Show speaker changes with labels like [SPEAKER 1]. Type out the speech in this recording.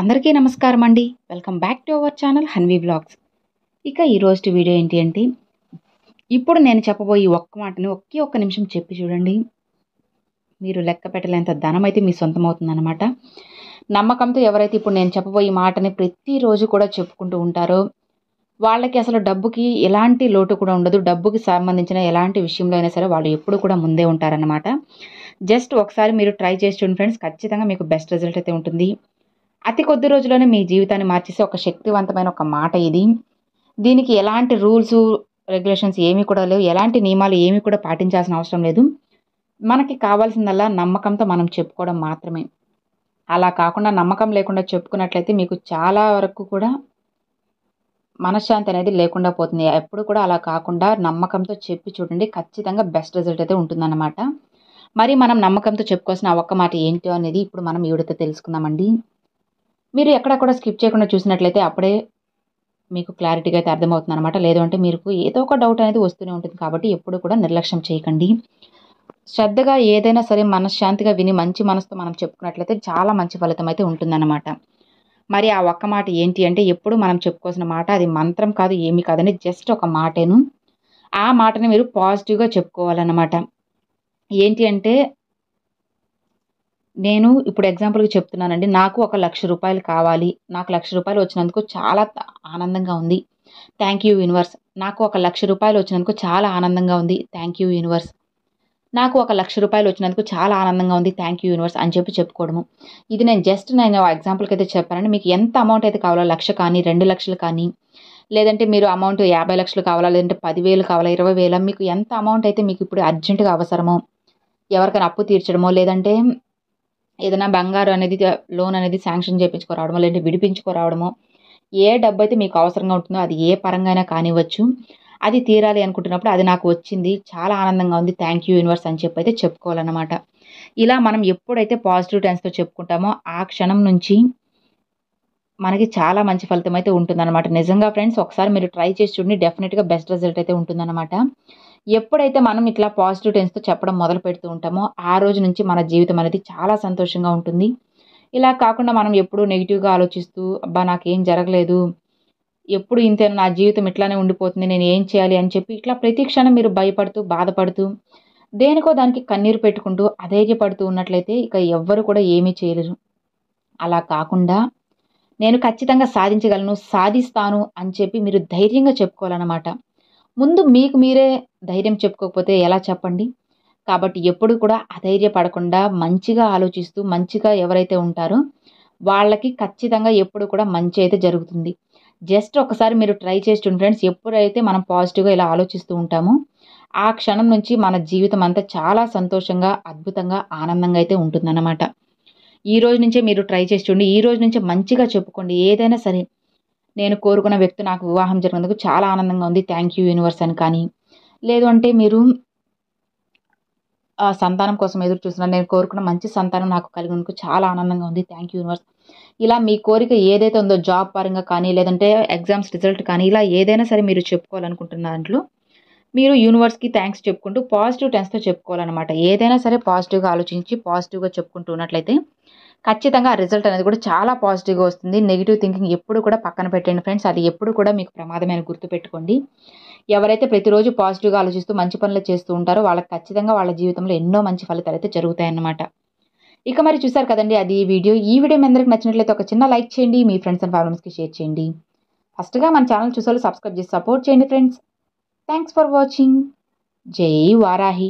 [SPEAKER 1] అందరికీ నమస్కారం అండి. Welcome back to our channel Hanvi vlogs. ఇక ఈరోజు వీడియో ఏంటి అంటే, ఇప్పుడు నేను చెప్పబోయే ఈ ఒక్క మాటని ఒక్క నిమిషం చెప్పి చూడండి. మీరు లెక్క పెట్టలేనంత ధనం అయితే మీ సొంతం అవుతుందన్నమాట. నమ్మకంతో ఎవరైతే ఇప్పుడు నేను చెప్పబోయే ఈ మాటని ప్రతిరోజు కూడా చెప్పుకుంటూ ఉంటారో, వాళ్ళకి అసలు డబ్బుకి ఎలాంటి లోటు కూడా ఉండదు. డబ్బుకి సంబంధించిన ఎలాంటి విషయంలో అయినా సరే వాళ్ళు ఎప్పుడు కూడా ముందే ఉంటారన్నమాట. జస్ట్ ఒకసారి మీరు ట్రై చేసి చూడండి ఫ్రెండ్స్. ఖచ్చితంగా మీకు బెస్ట్ రిజల్ట్ అయితే ఉంటుంది. అతి కొద్ది రోజుల్లోనే మీ జీవితాన్ని మార్చేసే ఒక శక్తివంతమైన ఒక మాట ఇది. దీనికి ఎలాంటి రూల్సు, రెగ్యులేషన్స్ ఏమీ కూడా లేవు. ఎలాంటి నియమాలు ఏమీ కూడా పాటించాల్సిన అవసరం లేదు. మనకి కావాల్సిందల్లా నమ్మకంతో మనం చెప్పుకోవడం మాత్రమే. అలా కాకుండా నమ్మకం లేకుండా చెప్పుకున్నట్లయితే మీకు చాలా వరకు కూడా మనశ్శాంతి అనేది లేకుండా పోతుంది. ఎప్పుడు కూడా అలా కాకుండా నమ్మకంతో చెప్పి చూడండి. ఖచ్చితంగా బెస్ట్ రిజల్ట్ అయితే ఉంటుందన్నమాట. మరి మనం నమ్మకంతో చెప్పుకోవాల్సిన ఆ ఒక్క మాట ఏంటో అనేది ఇప్పుడు మనం ఈ వీడియోతో తెలుసుకుందామండి. మీరు ఎక్కడ కూడా స్కిప్ చేయకుండా చూసినట్లయితే అప్పుడే మీకు క్లారిటీగా అయితే అర్థమవుతుందన్నమాట. లేదు అంటే మీకు ఏదో ఒక డౌట్ అనేది వస్తూనే ఉంటుంది. కాబట్టి ఎప్పుడు కూడా నిర్లక్ష్యం చేయకండి. శ్రద్ధగా ఏదైనా సరే మనశ్శాంతిగా విని మంచి మనసుతో మనం చెప్పుకున్నట్లయితే చాలా మంచి ఫలితం అయితే ఉంటుందన్నమాట. మరి ఆ ఒక్క మాట ఏంటి అంటే, ఎప్పుడు మనం చెప్పుకోవాల్సిన మాట అది మంత్రం కాదు, ఏమీ కాదండి. జస్ట్ ఒక మాటేను. ఆ మాటని మీరు పాజిటివ్‌గా చెప్పుకోవాలన్నమాట. ఏంటి అంటే, నేను ఇప్పుడు ఎగ్జాంపుల్‌గా చెప్తున్నానండి. నాకు ఒక రూ. 1,00,000 కావాలి. నాకు రూ. 1,00,000 వచ్చినందుకు చాలా ఆనందంగా ఉంది. Thank you universe. నాకు ఒక రూ. 1,00,000 వచ్చినందుకు చాలా ఆనందంగా ఉంది. Thank you universe. నాకు ఒక రూ. 1,00,000 వచ్చినందుకు చాలా ఆనందంగా ఉంది. థాంక్ యూ యూనివర్స్ అని చెప్పి చెప్పుకోవడము. ఇది నేను ఎగ్జాంపుల్‌కి అయితే చెప్పానండి. మీకు ఎంత అమౌంట్ అయితే కావాలో 1,00,000 కానీ, 2,00,000 కానీ, లేదంటే మీరు అమౌంట్ 50,00,000 కావాలా, లేదంటే 10,000 కావాలా, 20,000 మీకు ఎంత అమౌంట్ అయితే మీకు ఇప్పుడు అర్జెంట్‌గా అవసరమో, ఎవరికైనా అప్పు తీర్చడమో, లేదంటే ఏదైనా బంగారు అనేది లోన్ అనేది శాంక్షన్ చేపించుకోరావడమో, లేదంటే విడిపించుకోరావడమో, ఏ డబ్బైతే మీకు అవసరంగా ఉంటుందో అది ఏ పరంగా అయినా కానివ్వచ్చు. అది తీరాలి అనుకుంటున్నప్పుడు అది నాకు వచ్చింది. చాలా ఆనందంగా ఉంది. థాంక్ యూ యూనివర్స్ అని చెప్పైతే చెప్పుకోవాలన్నమాట. ఇలా మనం ఎప్పుడైతే పాజిటివ్ టెన్స్‌తో చెప్పుకుంటామో ఆ క్షణం నుంచి మనకి చాలా మంచి ఫలితం అయితే ఉంటుందన్నమాట. నిజంగా ఫ్రెండ్స్ ఒకసారి మీరు ట్రై చేసి చూడండి. డెఫినిట్‌గా బెస్ట్ రిజల్ట్ అయితే ఉంటుందన్నమాట. ఎప్పుడైతే మనం ఇట్లా పాజిటివ్ టెన్స్‌తో చెప్పడం మొదలు పెడుతూ ఉంటామో, ఆ రోజు నుంచి మన జీవితం అనేది చాలా సంతోషంగా ఉంటుంది. ఇలా కాకుండా మనం ఎప్పుడూ నెగెటివ్‌గా ఆలోచిస్తూ, అబ్బా! నాకేం జరగలేదు. ఎప్పుడు ఇంతేనా నా జీవితం ఇట్లానే ఉండిపోతుంది. నేను ఏం చేయాలి అని చెప్పి ఇట్లా ప్రతి క్షణం మీరు భయపడుతూ, బాధపడుతూ, దేనికో దానికి కన్నీరు పెట్టుకుంటూ, అధైర్యపడుతూ ఉన్నట్లయితే ఇక ఎవ్వరు కూడా ఏమీ చేయలేరు. అలా కాకుండా నేను ఖచ్చితంగా సాధించగలను, సాధిస్తాను అని చెప్పి మీరు ధైర్యంగా చెప్పుకోవాలన్నమాట. ముందు మీకు మీరే ధైర్యం చెప్పుకోకపోతే ఎలా చెప్పండి? కాబట్టి ఎప్పుడు కూడా అధైర్యపడకుండా మంచిగా ఆలోచిస్తూ, మంచిగా ఎవరైతే ఉంటారో వాళ్ళకి ఖచ్చితంగా ఎప్పుడు కూడా మంచి అయితే జరుగుతుంది. జస్ట్ ఒకసారి మీరు ట్రై చేసి చూడండి ఫ్రెండ్స్. ఎప్పుడైతే మనం పాజిటివ్‌గా ఇలా ఆలోచిస్తూ ఉంటామో, ఆ క్షణం నుంచి మన జీవితం అంతా చాలా సంతోషంగా, అద్భుతంగా, ఆనందంగా అయితే ఉంటుందన్నమాట. ఈ రోజు నుంచే మీరు ట్రై చేసి చూడండి. ఈ రోజు నుంచే మంచిగా చెప్పుకోండి. ఏదైనా సరే, నేను కోరుకున్న వ్యక్తి నాకు వివాహం జరిగినందుకు చాలా ఆనందంగా ఉంది. థాంక్ యూ యూనివర్స్ అని కానీ, లేదు అంటే మీరు సంతానం కోసం ఎదురు చూస్తున్నాను. నేను కోరుకున్న మంచి సంతానం నాకు కలిగినందుకు చాలా ఆనందంగా ఉంది. Thank you universe. ఇలా మీ కోరిక ఏదైతే ఉందో జాబ్ పరంగా కానీ, లేదంటే ఎగ్జామ్స్ రిజల్ట్ కానీ, ఇలా ఏదైనా సరే మీరు చెప్పుకోవాలనుకుంటున్న దాంట్లో, మీరు యూనివర్స్‌కి థాంక్స్ చెప్పుకుంటూ పాజిటివ్ టెన్స్‌తో చెప్పుకోవాలనమాట. ఏదైనా సరే పాజిటివ్‌గా ఆలోచించి, పాజిటివ్‌గా చెప్పుకుంటూ ఉన్నట్లయితే, ఖచ్చితంగా ఆ రిజల్ట్ అనేది కూడా చాలా పాజిటివ్‌గా వస్తుంది. నెగెటివ్ థింకింగ్ ఎప్పుడు కూడా పక్కన పెట్టండి ఫ్రెండ్స్. అది ఎప్పుడు కూడా మీకు ప్రమాదమే అని గుర్తుపెట్టుకోండి. ఎవరైతే ప్రతిరోజు పాజిటివ్‌గా ఆలోచిస్తూ మంచి పనులు చేస్తూ ఉంటారో, వాళ్ళకి ఖచ్చితంగా వాళ్ళ జీవితంలో ఎన్నో మంచి ఫలితాలైతే జరుగుతాయన్నమాట. ఇక మరి చూసారు కదండీ అది ఈ వీడియో. ఈ వీడియో మీ అందరికి నచ్చినట్లయితే ఒక చిన్న లైక్ చేయండి. మీ ఫ్రెండ్స్ అండ్ ఫ్యామిలీస్‌కి షేర్ చేయండి. ఫస్ట్‌గా మన ఛానల్ చూసేవాళ్ళు సబ్స్క్రైబ్ చేసి సపోర్ట్ చేయండి ఫ్రెండ్స్. Thanks for watching. జై వారాహి.